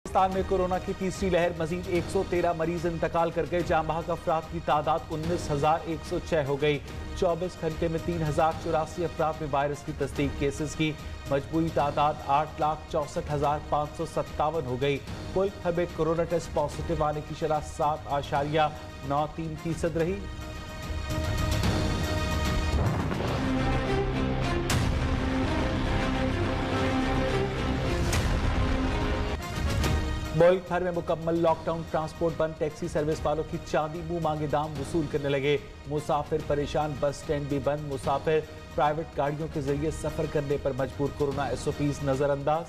पाकिस्तान में कोरोना की तीसरी लहर, मजीद 113 मरीज इंतकाल कर गए। जाम बहक अफराद की तादाद 19,106 हो गई। 24 घंटे में 3,084 अफराद में वायरस की तस्दीक। केसेस की मजबूरी तादाद 8,64,557 हो गई। कुल भर में कोरोना टेस्ट पॉजिटिव आने की शरह 7.93% रही। मुल्क भर में मुकम्मल लॉकडाउन, ट्रांसपोर्ट बंद। टैक्सी सर्विस वालों की चांदी मुंह मांगे दाम वसूल करने लगे। मुसाफिर परेशान, बस स्टैंड भी बंद। मुसाफिर प्राइवेट गाड़ियों के जरिए सफर करने पर मजबूर। कोरोना SOPs नजरअंदाज।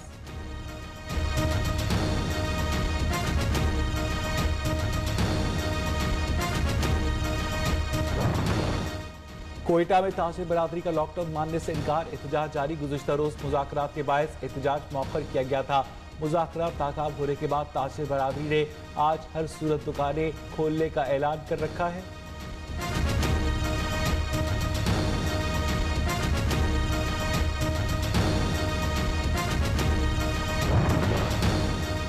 कोयटा में ताजिर बरादरी का लॉकडाउन मानने से इनकार, एहतजाज जारी। गुज़िश्ता रोज मुज़ाकरात के बायस एहतजाज मौखर किया गया था। मुज़ाकरात नाकाम होने के बाद ताजिर बरादरी ने आज हर सूरत दुकानें खोलने का ऐलान कर रखा है।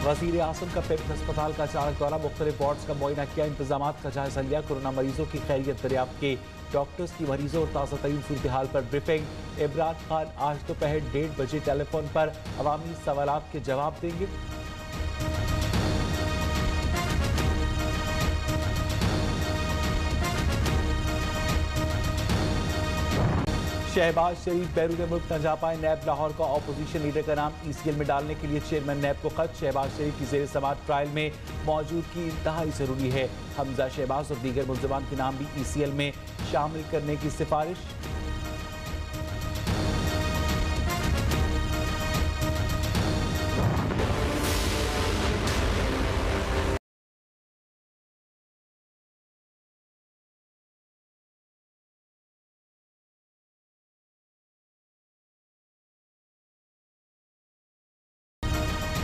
वज़ीर आज़म का पेप्स अस्पताल का अचानक दौरा, मुख्तलिफ वार्ड्स का मुआयना किया, इंतजाम का जायजा लिया। कोरोना मरीजों की खैरियत दरियाफ्त की। डॉक्टर्स की मरीजों और ताज़ा तरीन सूरत हाल पर ब्रीफिंग। इमरान खान आज दोपहर 1:30 बजे टेलीफोन पर अवामी सवालात के जवाब देंगे। शहबाज शरीफ बैरून मुल्क न जा पाए। नैब लाहौर का ऑपोजिशन लीडर का नाम ECL में डालने के लिए चेयरमैन नैब को खत। शहबाज शरीफ की जेर समाअत ट्रायल में मौजूदगी इंतहाई जरूरी है। हमजा शहबाज और दीगर मुल्ज़मान के नाम भी ECL में शामिल करने की सिफारिश।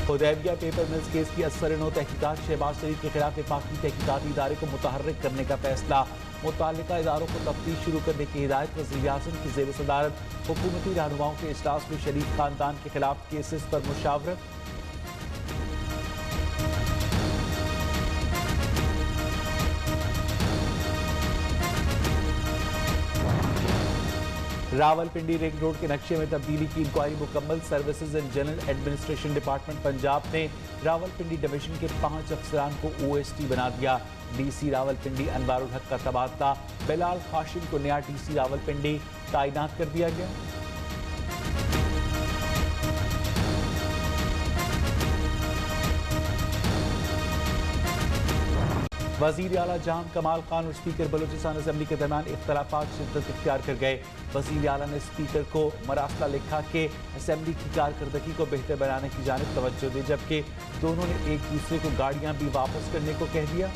हुदैबिया पेपर मिल्स केस की असर-ए-नौ तहकीकात। शहबाज शरीफ के खिलाफ वफाकी तहकीकाती इदारे को मुतहर्रिक करने का फैसला। मुतल्लिका इदारों को तफ्तीश शुरू करने की हिदायत। वज़ीर आज़म की ज़ेर सदारत हुकूमती रहनुमाओं के इजलास में शरीफ खानदान के खिलाफ केसेस पर मुशावरत। रावलपिंडी रिंग रोड के नक्शे में तब्दीली की इंक्वायरी मुकम्मल। Services and general administration department Punjab ने रावलपिंडी डिवीजन के 5 अफसरान को OST बना दिया। DC रावलपिंडी अनवारुल हक का तबादला। बिलाल हाशिम को नया DC रावलपिंडी तैनात कर दिया गया। वज़ीर आला जहां कमाल खान और स्पीकर बलूचिस्तान असेंबली के दरमियान इख्तलाफात शिद्दत इख्तियार कर गए। वज़ीर आला ने स्पीकर को मरासला लिखा कि असेंबली की कारकर्दगी को बेहतर बनाने की जानिब तवज्जो दी, जबकि दोनों ने एक दूसरे को गाड़ियां भी वापस करने को कह दिया।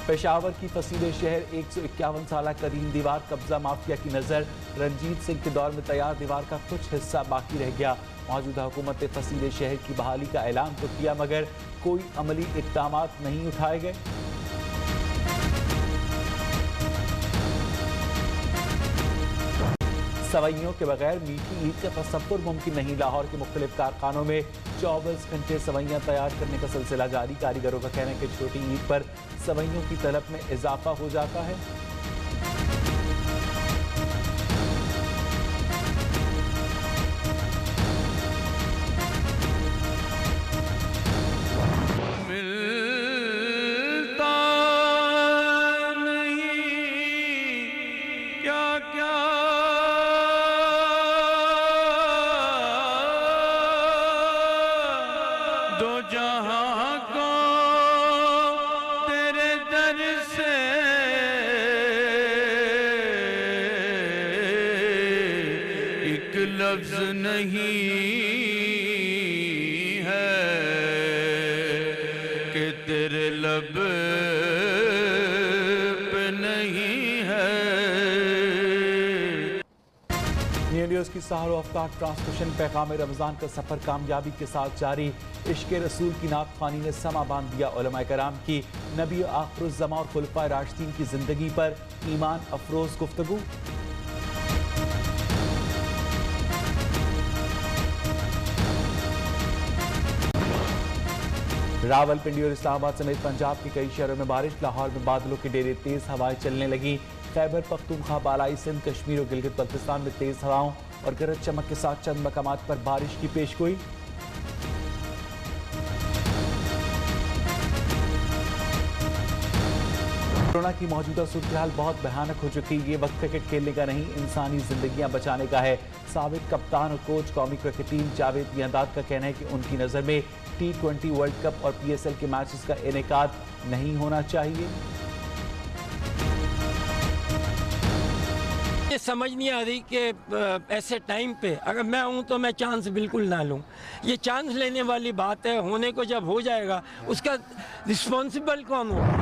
पेशावर की फसीले शहर 151 साल कदीम दीवार, कब्जा माफिया की नजर। रंजीत सिंह के दौर में तैयार दीवार का कुछ हिस्सा बाकी रह गया। मौजूदा हुकूमत ने फसीले शहर की बहाली का ऐलान तो किया, मगर कोई अमली इक़दाम नहीं उठाए गए। सवैयों के बगैर मीठी ईद का तसव्वुर मुमकिन नहीं। लाहौर के मुख्तलिफ कारखानों में 24 घंटे सवैयां तैयार करने का सिलसिला जारी। कारीगरों का कहना है कि छोटी ईद पर सवैयों की तलब में इजाफा हो जाता है। लफ्ज नहीं है कि तेरे लब पे नहीं है। इंडिया न्यूज़ की सहर अफ्तार ट्रांसमिशन पैगाम रमज़ान का सफ़र कामयाबी के साथ जारी। इश्क़ रसूल की नात ख़्वानी ने समा बांध दिया उलमा कराम की। नबी आखिरुज़्ज़मा और खुलफ़ाए राशिदीन की ज़िंदगी पर ईमान अफरोज़ गुफ्तगू। रावलपिंडी और इस्लामाबाद समेत पंजाब के कई शहरों में बारिश। लाहौर में बादलों के डेरे, तेज हवाएं चलने लगी। खैबर पख्तूनख्वा, बालाई सिंध, कश्मीर और गिलगित बल्तिस्तान में तेज हवाओं और गरज चमक के साथ चंद मकामात पर बारिश की पेशगोई। कोरोना की मौजूदा सूरत हाल बहुत भयानक हो चुकी है। ये वक्त क्रिकेट खेलने का नहीं, इंसानी जिंदगियां बचाने का है। साबिक कप्तान और कोच कौमी क्रिकेट टीम जावेद मियांदाद का कहना है कि उनकी नज़र में T20 वर्ल्ड कप और PSL के मैचेस का इनेकाद नहीं होना चाहिए। ये समझ नहीं आ रही कि ऐसे टाइम पे अगर मैं हूं तो मैं चांस बिल्कुल ना लूं। ये चांस लेने वाली बात है, होने को जब हो जाएगा उसका रिस्पॉन्सिबल कौन होगा?